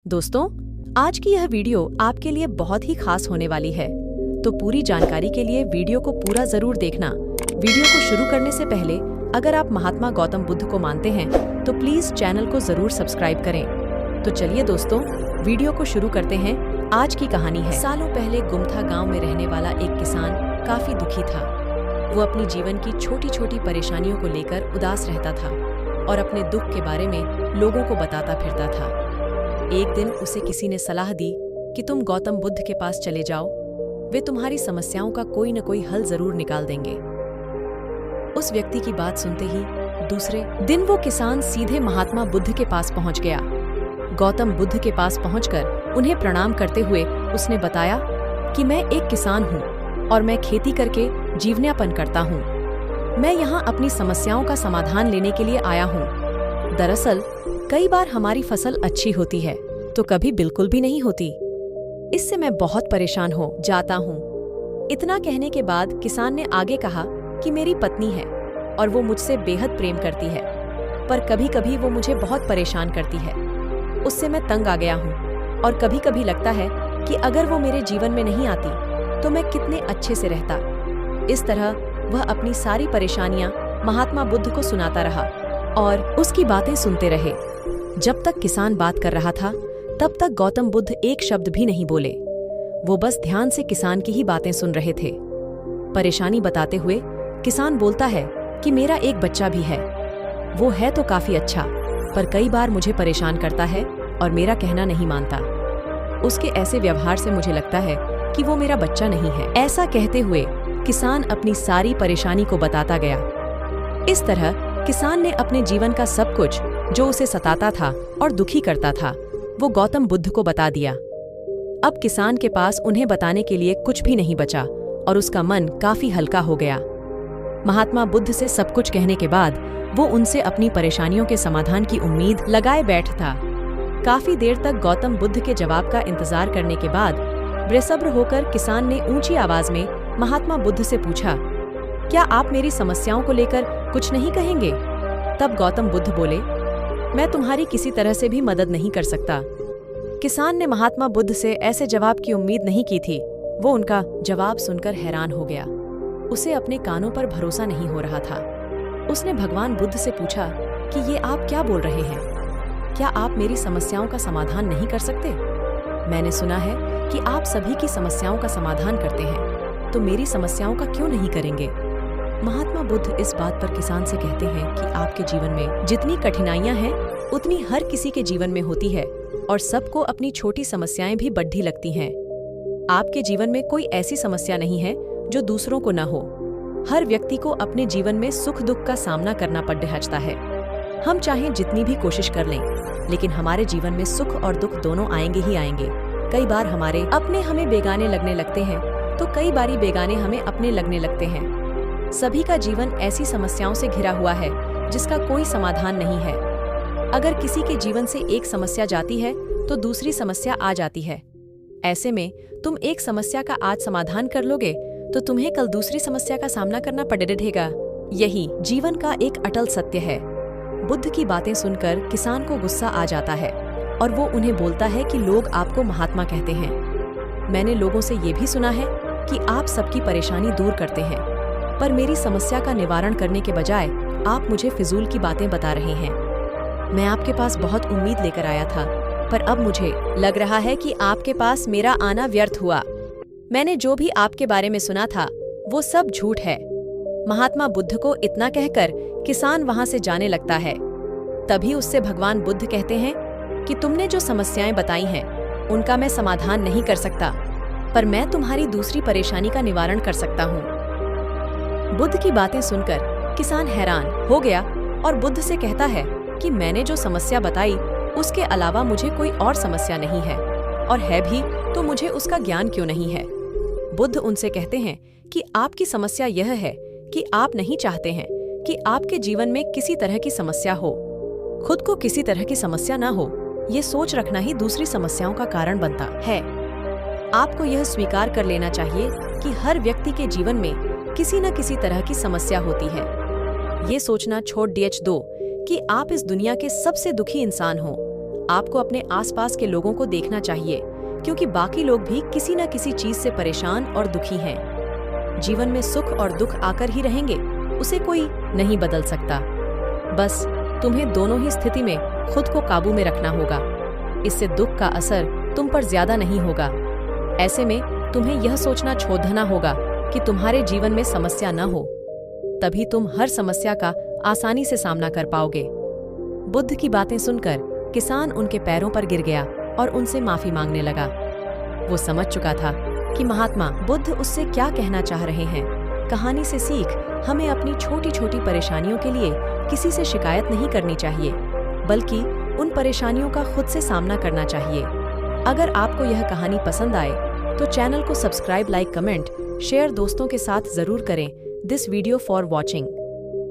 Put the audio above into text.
दोस्तों, आज की यह वीडियो आपके लिए बहुत ही खास होने वाली है, तो पूरी जानकारी के लिए वीडियो को पूरा जरूर देखना। वीडियो को शुरू करने से पहले अगर आप महात्मा गौतम बुद्ध को मानते हैं तो प्लीज चैनल को जरूर सब्सक्राइब करें। तो चलिए दोस्तों, वीडियो को शुरू करते हैं। आज की कहानी है। सालों पहले गुमथा गांव में रहने वाला एक किसान काफी दुखी था। वो अपनी जीवन की छोटी छोटी परेशानियों को लेकर उदास रहता था और अपने दुख के बारे में लोगों को बताता फिरता था। एक दिन उसे किसी ने सलाह दी कि तुम गौतम बुद्ध के पास चले जाओ, वे तुम्हारी समस्याओं का कोई न कोई हल जरूर निकाल देंगे। उस व्यक्ति की बात सुनते ही दूसरे दिन वो किसान सीधे महात्मा बुद्ध के पास पहुंच गया। गौतम बुद्ध के पास पहुंचकर उन्हें प्रणाम करते हुए उसने बताया कि मैं एक किसान हूँ और मैं खेती करके जीवनयापन करता हूँ। मैं यहाँ अपनी समस्याओं का समाधान लेने के लिए आया हूँ। दरअसल कई बार हमारी फसल अच्छी होती है तो कभी बिल्कुल भी नहीं होती। इससे मैं बहुत परेशान हो जाता हूँ। इतना कहने के बाद किसान ने आगे कहा कि मेरी पत्नी है और वो मुझसे बेहद प्रेम करती है, पर कभी कभी वो मुझे बहुत परेशान करती है। उससे मैं तंग आ गया हूँ और कभी कभी लगता है कि अगर वो मेरे जीवन में नहीं आती तो मैं कितने अच्छे से रहता। इस तरह वह अपनी सारी परेशानियां महात्मा बुद्ध को सुनाता रहा और उसकी बातें सुनते रहे। जब तक किसान बात कर रहा था तब तक गौतम बुद्ध एक शब्द भी नहीं बोले। वो बस ध्यान से किसान की ही बातें सुन रहे थे। परेशानी बताते हुए किसान बोलता है कि मेरा एक बच्चा भी है। वो है तो काफी अच्छा, पर कई बार मुझे परेशान करता है और मेरा कहना नहीं मानता। उसके ऐसे व्यवहार से मुझे लगता है कि वो मेरा बच्चा नहीं है। ऐसा कहते हुए किसान अपनी सारी परेशानी को बताता गया। इस तरह किसान ने अपने जीवन का सब कुछ जो उसे सताता था और दुखी करता था वो गौतम बुद्ध को बता दिया। अब किसान के पास उन्हें बताने के लिए कुछ भी नहीं बचा और उसका मन काफी हल्का हो गया। महात्मा बुद्ध से सब कुछ कहने के बाद वो उनसे अपनी परेशानियों के समाधान की उम्मीद लगाए बैठा। काफी देर तक गौतम बुद्ध के जवाब का इंतजार करने के बाद बेसब्र होकर किसान ने ऊंची आवाज में महात्मा बुद्ध से पूछा, क्या आप मेरी समस्याओं को लेकर कुछ नहीं कहेंगे? तब गौतम बुद्ध बोले, मैं तुम्हारी किसी तरह से भी मदद नहीं कर सकता। किसान ने महात्मा बुद्ध से ऐसे जवाब की उम्मीद नहीं की थी। वो उनका जवाब सुनकर हैरान हो गया। उसे अपने कानों पर भरोसा नहीं हो रहा था। उसने भगवान बुद्ध से पूछा कि ये आप क्या बोल रहे हैं? क्या आप मेरी समस्याओं का समाधान नहीं कर सकते? मैंने सुना है कि आप सभी की समस्याओं का समाधान करते हैं, तो मेरी समस्याओं का क्यों नहीं करेंगे? महात्मा बुद्ध इस बात पर किसान से कहते हैं कि आपके जीवन में जितनी कठिनाइयां हैं उतनी हर किसी के जीवन में होती है और सबको अपनी छोटी समस्याएं भी बड़ी लगती हैं। आपके जीवन में कोई ऐसी समस्या नहीं है जो दूसरों को न हो। हर व्यक्ति को अपने जीवन में सुख दुख का सामना करना पड़ता है। हम चाहे जितनी भी कोशिश कर लें, लेकिन हमारे जीवन में सुख और दुख दोनों आएंगे ही आएंगे। कई बार हमारे अपने हमें बेगाने लगने लगते हैं तो कई बारी बेगाने हमें अपने लगने लगते हैं। सभी का जीवन ऐसी समस्याओं से घिरा हुआ है जिसका कोई समाधान नहीं है। अगर किसी के जीवन से एक समस्या जाती है तो दूसरी समस्या आ जाती है। ऐसे में तुम एक समस्या का आज समाधान कर लोगे तो तुम्हें कल दूसरी समस्या का सामना करना पड़ेगा। यही जीवन का एक अटल सत्य है। बुद्ध की बातें सुनकर किसान को गुस्सा आ जाता है और वो उन्हें बोलता है कि लोग आपको महात्मा कहते हैं। मैंने लोगों से ये भी सुना है कि आप सबकी परेशानी दूर करते हैं, पर मेरी समस्या का निवारण करने के बजाय आप मुझे फिजूल की बातें बता रहे हैं। मैं आपके पास बहुत उम्मीद लेकर आया था, पर अब मुझे लग रहा है कि आपके पास मेरा आना व्यर्थ हुआ। मैंने जो भी आपके बारे में सुना था वो सब झूठ है। महात्मा बुद्ध को इतना कहकर किसान वहां से जाने लगता है। तभी उससे भगवान बुद्ध कहते हैं कि तुमने जो समस्याएं बताई हैं उनका मैं समाधान नहीं कर सकता, पर मैं तुम्हारी दूसरी परेशानी का निवारण कर सकता हूँ। बुद्ध की बातें सुनकर किसान हैरान हो गया और बुद्ध से कहता है कि मैंने जो समस्या बताई उसके अलावा मुझे कोई और समस्या नहीं है, और है भी तो मुझे उसका ज्ञान क्यों नहीं है? बुद्ध उनसे कहते हैं कि आपकी समस्या यह है कि आप नहीं चाहते हैं कि आपके जीवन में किसी तरह की समस्या हो। खुद को किसी तरह की समस्या ना हो, ये सोच रखना ही दूसरी समस्याओं का कारण बनता है। आपको यह स्वीकार कर लेना चाहिए कि हर व्यक्ति के जीवन में किसी न किसी तरह की समस्या होती है। ये सोचना छोड़ दो कि आप इस दुनिया के सबसे दुखी इंसान हो। आपको अपने आसपास के लोगों को देखना चाहिए, क्योंकि बाकी लोग भी किसी न किसी चीज से परेशान और दुखी हैं। जीवन में सुख और दुख आकर ही रहेंगे, उसे कोई नहीं बदल सकता। बस तुम्हें दोनों ही स्थिति में खुद को काबू में रखना होगा। इससे दुख का असर तुम पर ज्यादा नहीं होगा। ऐसे में तुम्हें यह सोचना छोड़ देना होगा कि तुम्हारे जीवन में समस्या न हो, तभी तुम हर समस्या का आसानी से सामना कर पाओगे। बुद्ध की बातें सुनकर किसान उनके पैरों पर गिर गया और उनसे माफी मांगने लगा। वो समझ चुका था कि महात्मा बुद्ध उससे क्या कहना चाह रहे हैं। कहानी से सीख हमें अपनी छोटी छोटी परेशानियों के लिए किसी से शिकायत नहीं करनी चाहिए, बल्कि उन परेशानियों का खुद से सामना करना चाहिए। अगर आपको यह कहानी पसंद आए तो चैनल को सब्सक्राइब, लाइक, कमेंट, शेयर दोस्तों के साथ जरूर करें। This video for watching.